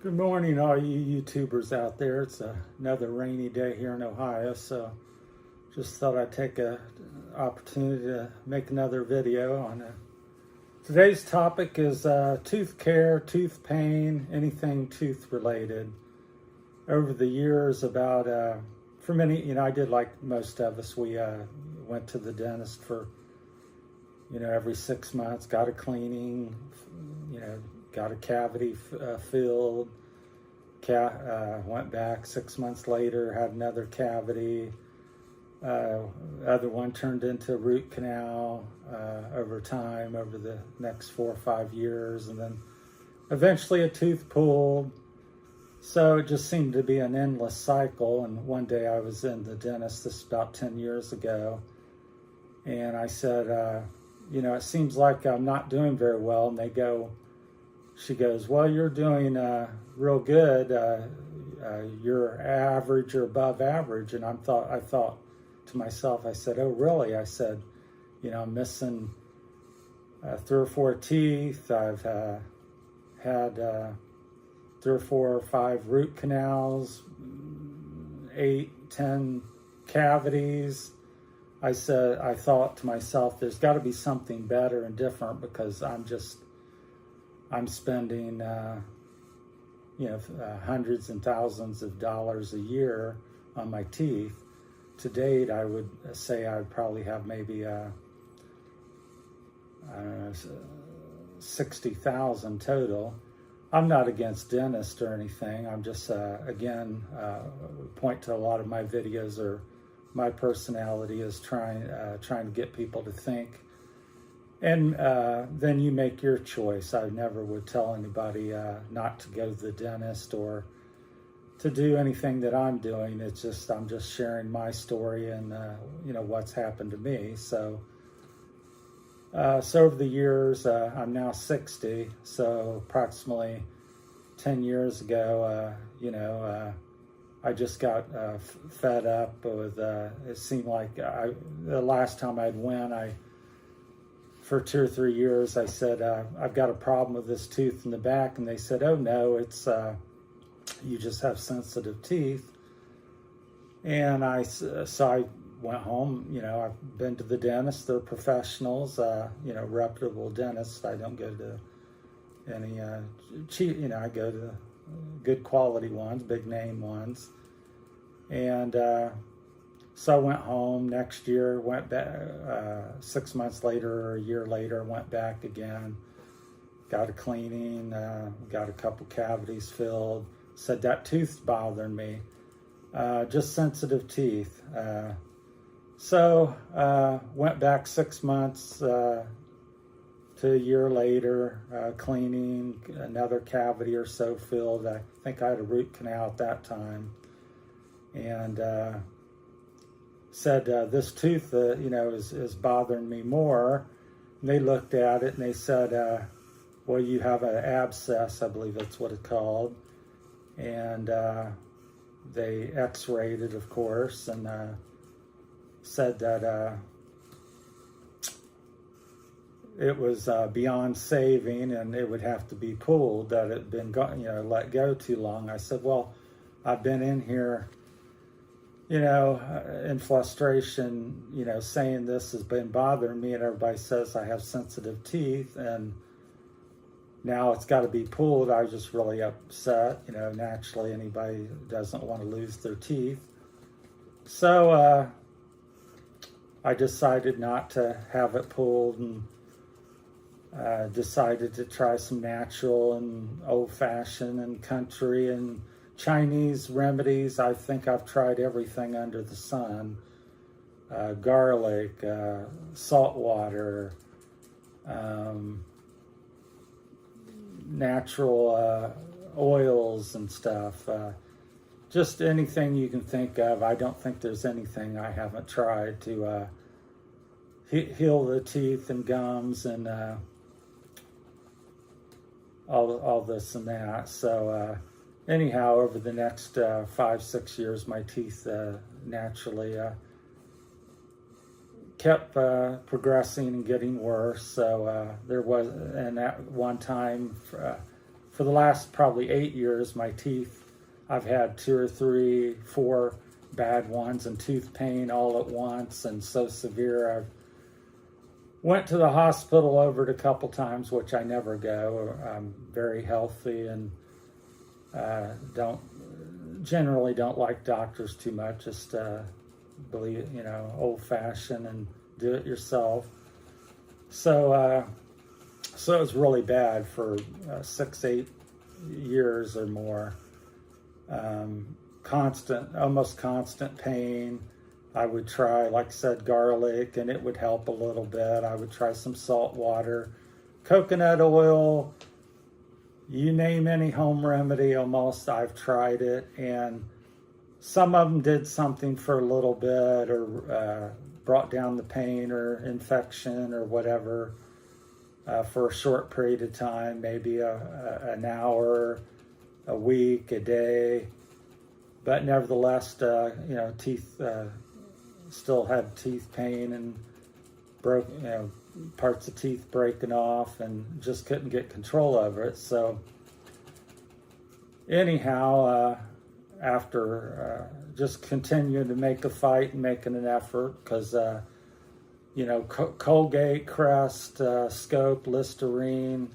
Good morning, all you YouTubers out there. It's another rainy day here in Ohio, so just thought I'd take a opportunity to make another video on it. Today's topic is tooth care, tooth pain, anything tooth related. Over the years, for many, I did like most of us. We went to the dentist for, every 6 months, got a cleaning, got a cavity filled, went back 6 months later, had another cavity, other one turned into a root canal over time, over the next 4 or 5 years, and then eventually a tooth pulled. So it just seemed to be an endless cycle. And one day I was in the dentist, this is about 10 years ago, and I said, it seems like I'm not doing very well. And she goes, well, you're doing real good. You're average or above average. And I thought to myself, I said, oh, really? I said, I'm missing 3 or 4 teeth. I've had 3 or 4 or 5 root canals, 8, 10 cavities. I thought to myself, there's got to be something better and different, because I'm spending, hundreds and thousands of dollars a year on my teeth. To date, I would say I would probably have maybe, 60,000 total. I'm not against dentists or anything. I'm just, point to a lot of my videos, or my personality is trying to get people to think. And then you make your choice. I never would tell anybody not to go to the dentist or to do anything that I'm doing. It's just, I'm just sharing my story and, what's happened to me. So over the years, I'm now 60. So approximately 10 years ago, I just got fed up with, it seemed like the last time I'd went, for 2 or 3 years, I said, I've got a problem with this tooth in the back. And they said, oh no, it's, you just have sensitive teeth. And so I went home. I've been to the dentist. They're professionals, reputable dentists. I don't go to any cheap, I go to good quality ones, big name ones. And so I went home. Next year, went back 6 months later or a year later, went back again, got a cleaning, got a couple cavities filled. Said that tooth's bothering me, just sensitive teeth. So went back 6 months to a year later, cleaning, another cavity or so filled. I think I had a root canal at that time. And said, this tooth, is bothering me more. And they looked at it and they said, well, you have an abscess, I believe that's what it's called. And they x-rayed it, of course, and said that it was beyond saving and it would have to be pulled, that it had been let go too long. I said, well, I've been in here, in frustration, saying this has been bothering me, and everybody says I have sensitive teeth, and now it's got to be pulled. I was just really upset. Naturally, anybody doesn't want to lose their teeth. So I decided not to have it pulled, and decided to try some natural and old-fashioned and country and Chinese remedies. I think I've tried everything under the sun. Garlic, salt water, natural oils and stuff. Just anything you can think of. I don't think there's anything I haven't tried to heal the teeth and gums and all this and that. So anyhow, over the next 5-6 years, my teeth naturally kept progressing and getting worse. So there was, and at one time, for the last probably 8 years, my teeth, I've had 2 or 3, 4 bad ones and tooth pain all at once, and so severe I've went to the hospital over it a couple times, which I never go. I'm very healthy and generally don't like doctors too much. Just believe, old-fashioned and do it yourself. So it was really bad for 6-8 years or more. Almost constant pain. I would try, like I said, garlic, and it would help a little bit. I would try some salt water, coconut oil, you name any home remedy almost, I've tried it. And some of them did something for a little bit, or brought down the pain or infection or whatever for a short period of time, maybe an hour, a week, a day. But nevertheless, teeth... still had teeth pain and parts of teeth breaking off, and just couldn't get control over it. So anyhow, after just continuing to make a fight and making an effort, because Colgate, Crest, Scope, Listerine,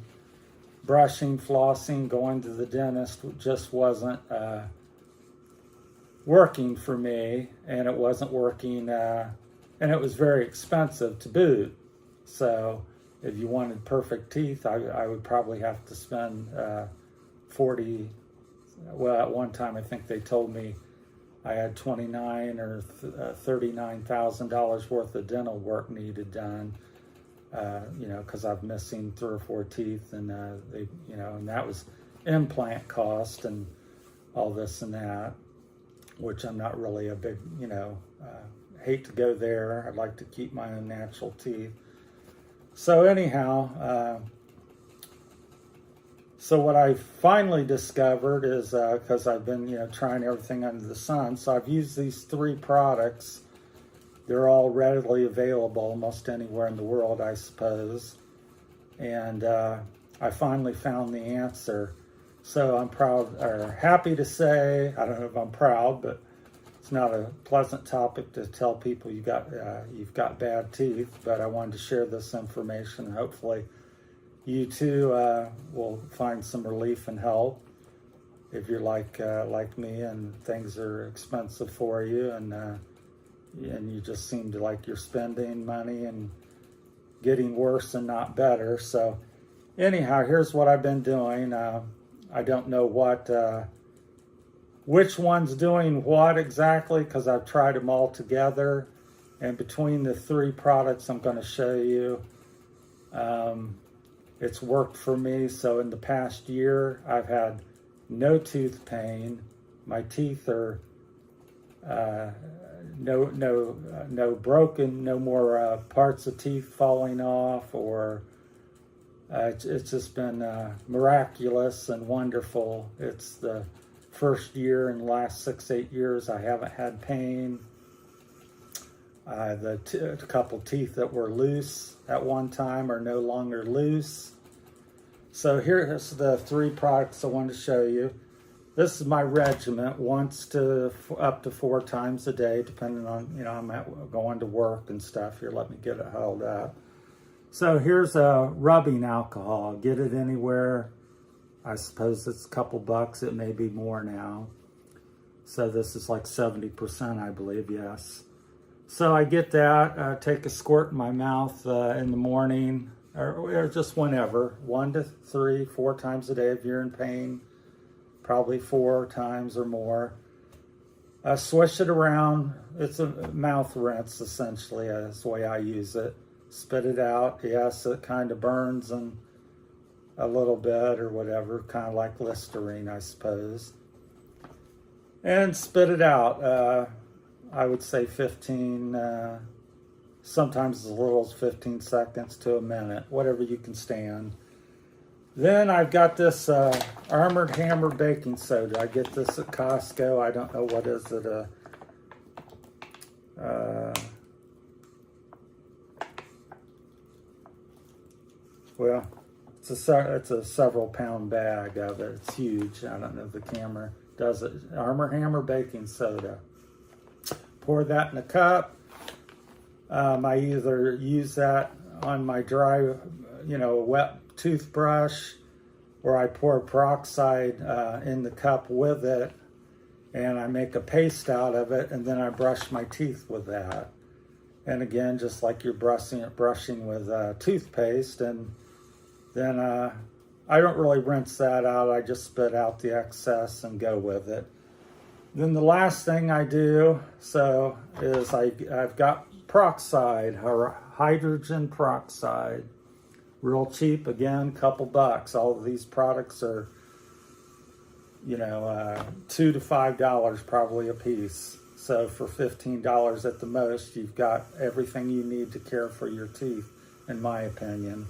brushing, flossing, going to the dentist just wasn't working for me, and it wasn't working, and it was very expensive to boot. So if you wanted perfect teeth, I would probably have to spend $40. Well, at one time I think they told me I had $29,000 or $39,000 worth of dental work needed done. Because I'm missing 3 or 4 teeth, and and that was implant cost and all this and that, which I'm not really a big, hate to go there. I'd like to keep my own natural teeth. So anyhow, so what I finally discovered is, because I've been, trying everything under the sun, so I've used these 3 products. They're all readily available almost anywhere in the world, I suppose. And I finally found the answer. So I'm happy to say, I don't know if I'm proud, but it's not a pleasant topic to tell people you've got bad teeth, but I wanted to share this information. Hopefully you too will find some relief and help if you're like me and things are expensive for you, and you just seem to like you're spending money and getting worse and not better. So anyhow, here's what I've been doing. I don't know which one's doing what exactly, because I've tried them all together. And between the 3 products I'm going to show you, it's worked for me. So in the past year, I've had no tooth pain. My teeth are no broken, no more parts of teeth falling off, or it's just been miraculous and wonderful. It's the first year in the last 6-8 years I haven't had pain. A couple teeth that were loose at one time are no longer loose. So here's the 3 products I wanted to show you. This is my regimen, up to 4 times a day, depending on, I'm going to work and stuff. Here, let me get it held up. So here's a rubbing alcohol. Get it anywhere. I suppose it's a couple bucks. It may be more now. So this is like 70%, I believe, yes. So I get that, take a squirt in my mouth in the morning, or just whenever, 1 to 3, 4 times a day if you're in pain, probably 4 times or more. Swish it around. It's a mouth rinse, essentially. That's the way I use it. Spit it out. Yes, it kind of burns and a little bit or whatever, kind of like Listerine, I suppose. And spit it out. I would say 15, sometimes as little as 15 seconds to a minute, whatever you can stand. Then I've got this Armored Hammer baking soda. I get this at Costco. I don't know, what is it? Well, it's a several pound bag of it. It's huge. I don't know if the camera does it. Armor Hammer baking soda. Pour that in a cup. I either use that on my dry, wet toothbrush, or I pour peroxide in the cup with it, and I make a paste out of it, and then I brush my teeth with that. And again, just like you're brushing with toothpaste, and then I don't really rinse that out. I just spit out the excess and go with it. Then the last thing I do, is I've got peroxide, hydrogen peroxide, real cheap, again, couple bucks. All of these products are, $2 to $5 probably a piece. So for $15 at the most, you've got everything you need to care for your teeth, in my opinion.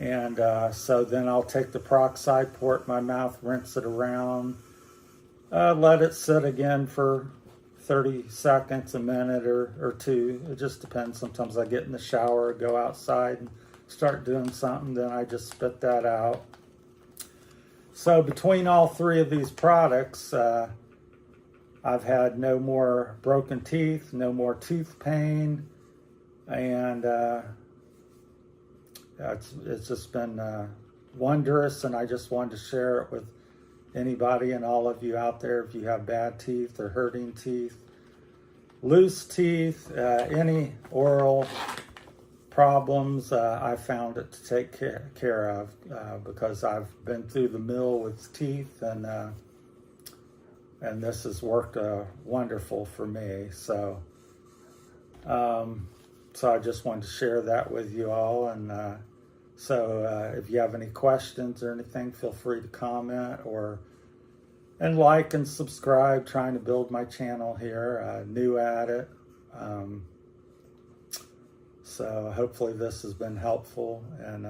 And so then I'll take the peroxide, pour it in my mouth, rinse it around, let it sit again for 30 seconds, a minute or two. It just depends. Sometimes I get in the shower, go outside and start doing something, then I just spit that out. So between all three of these products, I've had no more broken teeth, no more tooth pain, and it's just been wondrous, and I just wanted to share it with anybody and all of you out there. If you have bad teeth or hurting teeth, loose teeth, any oral problems, I found it to take care of because I've been through the mill with teeth, and this has worked wonderful for me. So I just wanted to share that with you all. And if you have any questions or anything, feel free to comment and like and subscribe. Trying to build my channel here, new at it. So hopefully this has been helpful, and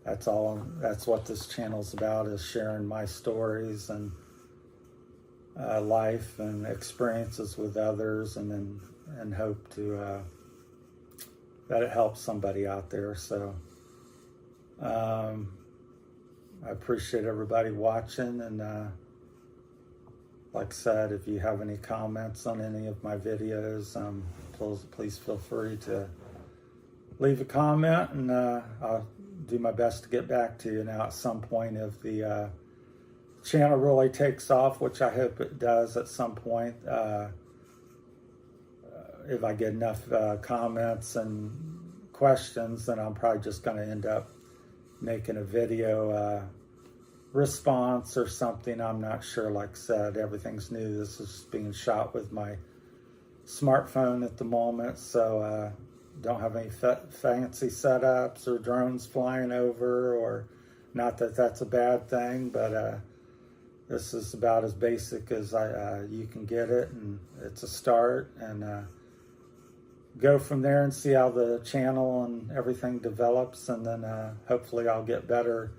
that's what this channel's about, is sharing my stories and life and experiences with others, and hope to that it helps somebody out there. So I appreciate everybody watching, and like I said, if you have any comments on any of my videos, please feel free to leave a comment, and I'll do my best to get back to you. Now, at some point, if the channel really takes off, which I hope it does at some point, if I get enough comments and questions, then I'm probably just going to end up making a video response or something. I'm not sure. Like I said, everything's new. This is being shot with my smartphone at the moment, so don't have any fancy setups or drones flying over, or not that that's a bad thing, but this is about as basic as you can get it, and it's a start, and go from there and see how the channel and everything develops, and then hopefully I'll get better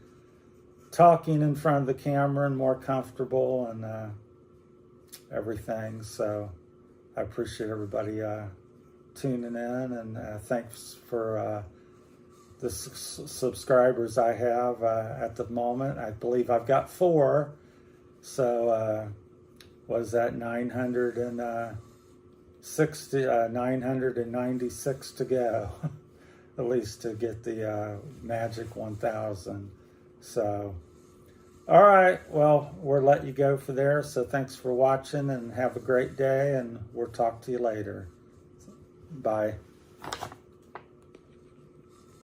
talking in front of the camera and more comfortable, and everything. So I appreciate everybody tuning in, and thanks for the subscribers I have at the moment. I believe I've got 4. So was that 996 to go, at least to get the magic 1,000. So, all right, well, we'll let you go for there. So thanks for watching, and have a great day, and we'll talk to you later. Bye.